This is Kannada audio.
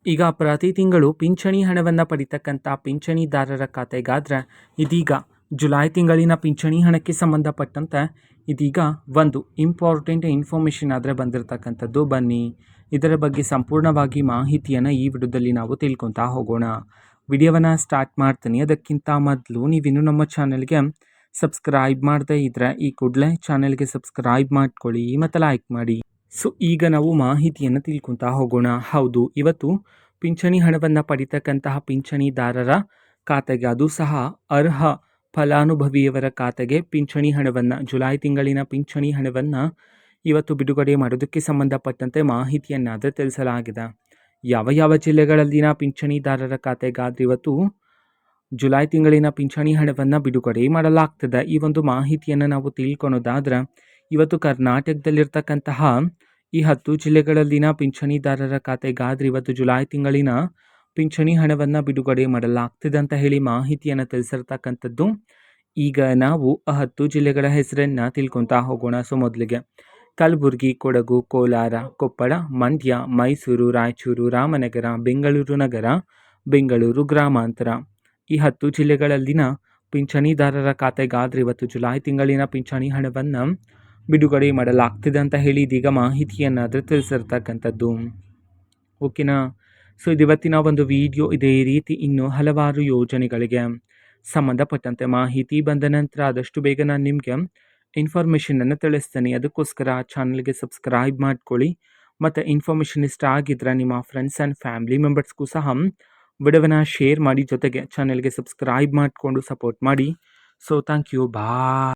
ಈಗ ಪ್ರತಿ ತಿಂಗಳು ಪಿಂಚಣಿ ಹಣವನ್ನು ಪಡಿತಕ್ಕಂಥ ಪಿಂಚಣಿದಾರರ ಖಾತೆಗಾದ್ರೆ ಇದೀಗ ಜುಲೈ ತಿಂಗಳಿನ ಪಿಂಚಣಿ ಹಣಕ್ಕೆ ಸಂಬಂಧಪಟ್ಟಂತೆ ಇದೀಗ ಒಂದು ಇಂಪಾರ್ಟೆಂಟ್ ಇನ್ಫಾರ್ಮೇಷನ್ ಆದರೆ ಬಂದಿರತಕ್ಕಂಥದ್ದು. ಬನ್ನಿ ಇದರ ಬಗ್ಗೆ ಸಂಪೂರ್ಣವಾಗಿ ಮಾಹಿತಿಯನ್ನು ಈ ವಿಡಿಯೋದಲ್ಲಿ ನಾವು ತಿಳ್ಕೊತಾ ಹೋಗೋಣ. ವಿಡಿಯೋವನ್ನು ಸ್ಟಾರ್ಟ್ ಮಾಡ್ತೀನಿ. ಅದಕ್ಕಿಂತ ಮೊದಲು ನೀವಿನ್ನೂ ನಮ್ಮ ಚಾನಲ್ಗೆ ಸಬ್ಸ್ಕ್ರೈಬ್ ಮಾಡದೇ ಇದ್ದರೆ ಈ ಕೂಡಲೇ ಚಾನಲ್ಗೆ ಸಬ್ಸ್ಕ್ರೈಬ್ ಮಾಡ್ಕೊಳ್ಳಿ ಮತ್ತು ಲೈಕ್ ಮಾಡಿ. ಸೊ ಈಗ ನಾವು ಮಾಹಿತಿಯನ್ನು ತಿಳ್ಕೊತಾ ಹೋಗೋಣ. ಹೌದು, ಇವತ್ತು ಪಿಂಚಣಿ ಹಣವನ್ನು ಪಡಿತಕ್ಕಂತಹ ಪಿಂಚಣಿದಾರರ ಖಾತೆಗೆ, ಅದು ಸಹ ಅರ್ಹ ಫಲಾನುಭವಿಯವರ ಖಾತೆಗೆ ಪಿಂಚಣಿ ಹಣವನ್ನು, ಜುಲೈ ತಿಂಗಳಿನ ಪಿಂಚಣಿ ಹಣವನ್ನು ಇವತ್ತು ಬಿಡುಗಡೆ ಮಾಡೋದಕ್ಕೆ ಸಂಬಂಧಪಟ್ಟಂತೆ ಮಾಹಿತಿಯನ್ನಾದರೆ ತಿಳಿಸಲಾಗಿದೆ. ಯಾವ ಯಾವ ಜಿಲ್ಲೆಗಳಲ್ಲಿನ ಪಿಂಚಣಿದಾರರ ಖಾತೆಗಾದ್ರೆ ಇವತ್ತು ಜುಲೈ ತಿಂಗಳಿನ ಪಿಂಚಣಿ ಹಣವನ್ನು ಬಿಡುಗಡೆ ಮಾಡಲಾಗ್ತದೆ. ಈ ಒಂದು ಮಾಹಿತಿಯನ್ನು ನಾವು ತಿಳ್ಕೊಳೋದಾದ್ರೆ, ಇವತ್ತು ಕರ್ನಾಟಕದಲ್ಲಿರ್ತಕ್ಕಂತಹ ಈ 10 ಜಿಲ್ಲೆಗಳಲ್ಲಿನ ಪಿಂಚಣಿದಾರರ ಖಾತೆಗಾದ್ರೆ ಇವತ್ತು ಜುಲೈ ತಿಂಗಳಿನ ಪಿಂಚಣಿ ಹಣವನ್ನು ಬಿಡುಗಡೆ ಮಾಡಲಾಗ್ತಿದೆ ಅಂತ ಹೇಳಿ ಮಾಹಿತಿಯನ್ನು ತಿಳಿಸಿರ್ತಕ್ಕಂಥದ್ದು. ಈಗ ನಾವು ಆ 10 ಜಿಲ್ಲೆಗಳ ಹೆಸರನ್ನು ತಿಳ್ಕೊತಾ ಹೋಗೋಣ. ಸೊ ಮೊದಲಿಗೆ ಕಲಬುರಗಿ, ಕೊಡಗು, ಕೋಲಾರ, ಕೊಪ್ಪಳ, ಮಂಡ್ಯ, ಮೈಸೂರು, ರಾಯಚೂರು, ರಾಮನಗರ, ಬೆಂಗಳೂರು ನಗರ, ಬೆಂಗಳೂರು ಗ್ರಾಮಾಂತರ, ಈ 10 ಜಿಲ್ಲೆಗಳಲ್ಲಿನ ಪಿಂಚಣಿದಾರರ ಖಾತೆಗಾದ್ರೆ ಇವತ್ತು ಜುಲೈ ತಿಂಗಳಿನ ಪಿಂಚಣಿ ಹಣವನ್ನು ಬಿಡುಗಡೆ ಮಾಡಲಾಗ್ತಿದೆ ಅಂತ ಹೇಳಿ ಇದೀಗ ಮಾಹಿತಿಯನ್ನಾದರೆ ತಿಳಿಸಿರ್ತಕ್ಕಂಥದ್ದು. ಓಕೆನಾ. ಸೊ ಇದು ಇವತ್ತಿನ ಒಂದು ವಿಡಿಯೋ. ಇದೇ ರೀತಿ ಇನ್ನೂ ಹಲವಾರು ಯೋಜನೆಗಳಿಗೆ ಸಂಬಂಧಪಟ್ಟಂತೆ ಮಾಹಿತಿ ಬಂದ ನಂತರ ಆದಷ್ಟು ಬೇಗ ನಾನು ನಿಮಗೆ ಇನ್ಫಾರ್ಮೇಷನನ್ನು ತಿಳಿಸ್ತೇನೆ. ಅದಕ್ಕೋಸ್ಕರ ಚಾನಲ್ಗೆ ಸಬ್ಸ್ಕ್ರೈಬ್ ಮಾಡ್ಕೊಳ್ಳಿ ಮತ್ತು ಇನ್ಫಾರ್ಮೇಷನ್ ಇಷ್ಟ ಆಗಿದ್ರೆ ನಿಮ್ಮ ಫ್ರೆಂಡ್ಸ್ ಆ್ಯಂಡ್ ಫ್ಯಾಮಿಲಿ ಮೆಂಬರ್ಸ್ಗೂ ಸಹ ವಿಡಿಯೋವನ್ನು ಶೇರ್ ಮಾಡಿ, ಜೊತೆಗೆ ಚಾನಲ್ಗೆ ಸಬ್ಸ್ಕ್ರೈಬ್ ಮಾಡಿಕೊಂಡು ಸಪೋರ್ಟ್ ಮಾಡಿ. So thank you, bye.